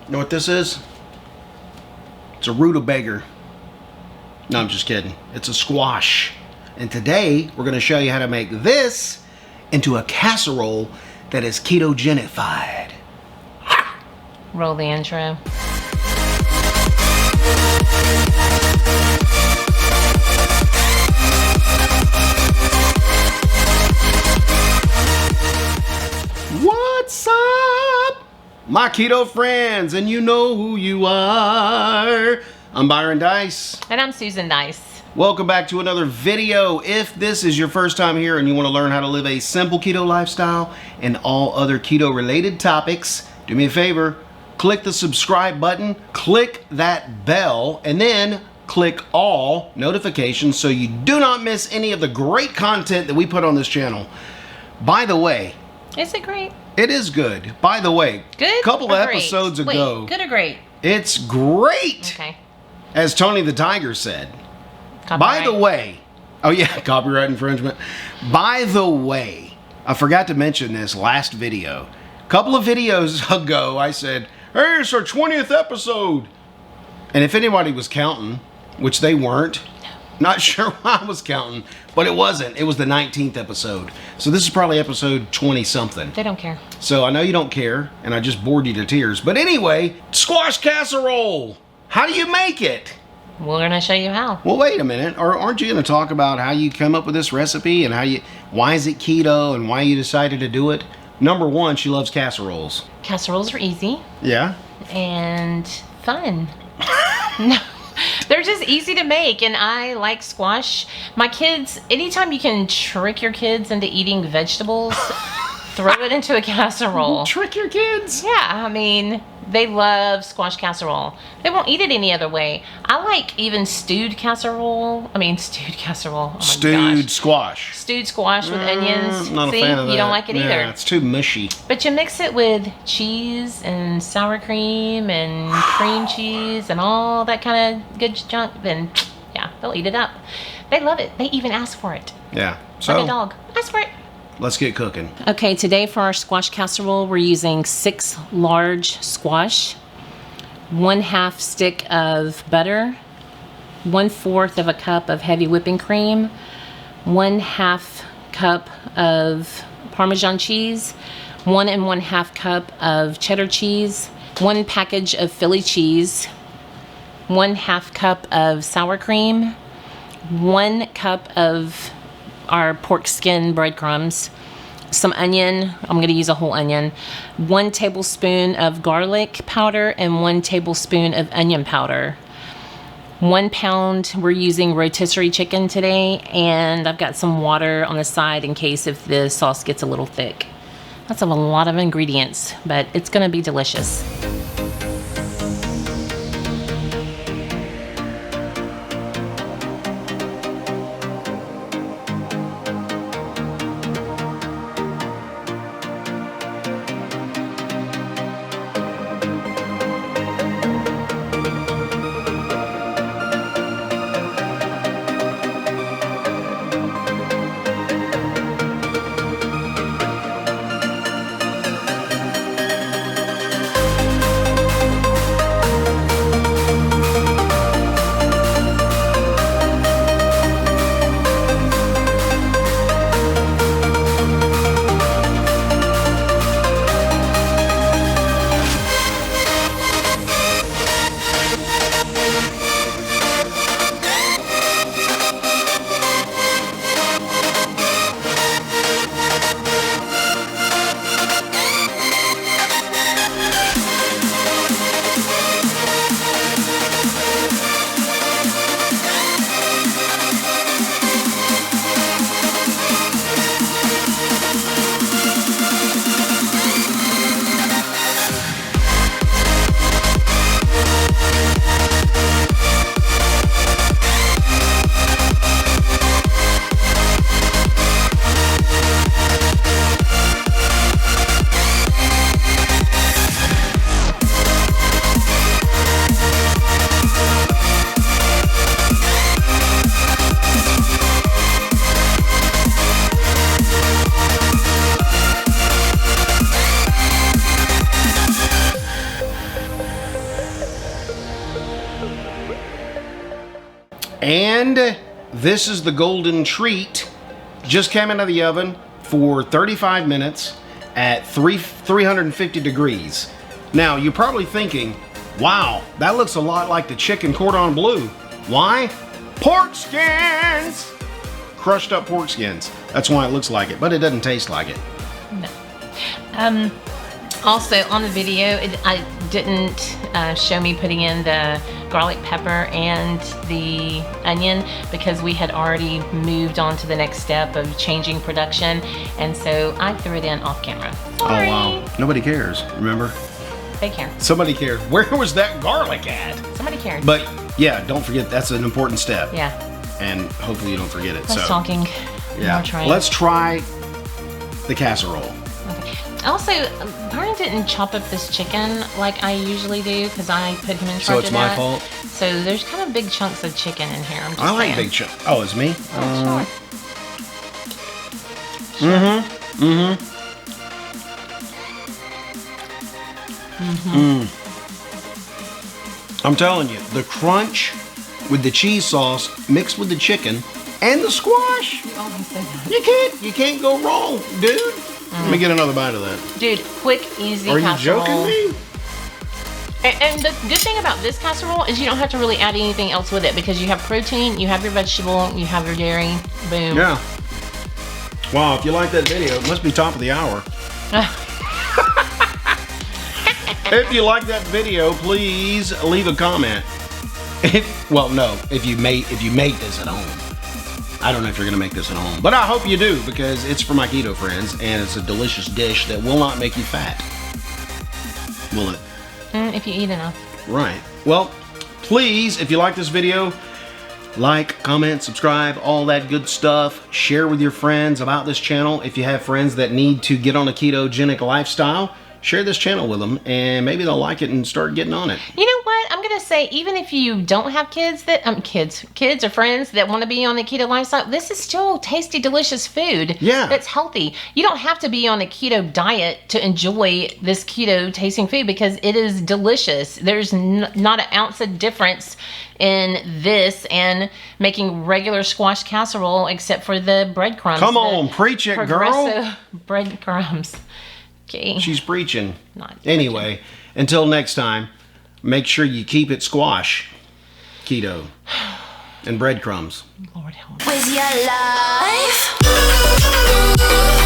You know what this is? It's a rutabaga. No, I'm just kidding. It's a squash. And today, we're going to show you how to make this into a casserole that is ketogenified. Roll the intro. What's up, my keto friends? And you know who you are. I'm Byron Dice. And I'm Susan Dice. Welcome back to another video. If this is your first time here and you want to learn how to live a simple keto lifestyle and all other keto related topics, do me a favor, click the subscribe button, click that bell, and then click all notifications so you do not miss any of the great content that we put on this channel. By the way, is it great? It is good. By the way, good. A couple of episodes ago. Wait, good or great? It's great. Okay. As Tony the Tiger said. Copyright. By the way, oh yeah, copyright infringement. By the way, I forgot to mention this last video. A couple of videos ago, I said, hey, it's our 20th episode. And if anybody was counting, which they weren't, not sure why I was counting, but it wasn't. It was the 19th episode. So this is probably episode 20-something. They don't care. So I know you don't care, and I just bored you to tears. But anyway, squash casserole. How do you make it? We're going to show you how. Well, wait a minute. Aren't you going to talk about how you come up with this recipe and why is it keto and why you decided to do it? Number one, she loves casseroles. Casseroles are easy. Yeah? And fun. No. They're just easy to make, and I like squash. My kids, anytime you can trick your kids into eating vegetables, throw it into a casserole. Trick your kids? Yeah, I mean, they love squash casserole. They won't eat it any other way. I like even stewed casserole. Oh my Stewed gosh. Squash. Stewed squash with onions. Not a See, fan of that. You don't like it either. Yeah, it's too mushy. But you mix it with cheese and sour cream and cream cheese and all that kind of good junk, then yeah, they'll eat it up. They love it. They even ask for it. Yeah. So, like a dog. Ask for it. let's get cooking. Okay, today for our squash casserole, we're using 6 large squash, 1/2 stick of butter, 1/4 of a cup of heavy whipping cream, 1/2 cup of Parmesan cheese, 1 1/2 cup of cheddar cheese, 1 package of Philly cheese, 1/2 cup of sour cream, 1 cup of our pork skin breadcrumbs, some onion, I'm going to use a whole onion, 1 tablespoon of garlic powder, and 1 tablespoon of onion powder. 1 pound, we're using rotisserie chicken today, and I've got some water on the side in case if the sauce gets a little thick. That's a lot of ingredients, but it's going to be delicious. And this is the golden treat. Just came out of the oven for 35 minutes at 350 degrees. Now, you're probably thinking, wow, that looks a lot like the chicken cordon bleu. Why? Pork skins! Crushed up pork skins. That's why it looks like it, but it doesn't taste like it. No. Also, on the video, I didn't show me putting in the garlic pepper and the onion because we had already moved on to the next step of changing production, and so I threw it in off camera. Sorry. Oh, wow. Nobody cares, remember? They care. Somebody cared. Where was that garlic at? Somebody cared. But, yeah, don't forget, that's an important step. Yeah. And hopefully you don't forget it. Less talking, more trying. Let's try the casserole. Okay. Also, Brian didn't chop up this chicken like I usually do because I put him in charge So it's of my that. fault? So there's kind of big chunks of chicken in here. I'm just I like saying. big chunks. Oh, it's me? Oh, sure. Mm-hmm. Mm-hmm. I'm telling you, the crunch with the cheese sauce mixed with the chicken and the squash. You always say that. You can't go wrong, dude. Let me get another bite of that. Dude, quick, easy Are you casserole. joking me? And the good thing about this casserole is you don't have to really add anything else with it because you have protein, you have your vegetable, you have your dairy. Boom. Yeah. Wow, if you like that video, it must be top of the hour. If you like that video, please leave a comment. Well, no, if you make this at home. I don't know if you're gonna make this at home, but I hope you do because it's for my keto friends and it's a delicious dish that will not make you fat. Will it? If you eat enough. Right. Well, please, if you like this video, like, comment, subscribe, all that good stuff. Share with your friends about this channel. If you have friends that need to get on a ketogenic lifestyle, share this channel with them and maybe they'll like it and start getting on it. You know what? I'm gonna say, even if you don't have kids that kids or friends that want to be on the keto lifestyle, this is still tasty, delicious food. Yeah. That's healthy. You don't have to be on a keto diet to enjoy this keto tasting food because it is delicious. There's not an ounce of difference in this and making regular squash casserole except for the breadcrumbs. Come on, preach it, girl. Progressive breadcrumbs. Okay. She's preaching. Not anyway, until next time, make sure you keep it squash, keto, and breadcrumbs. Lord help. With your life.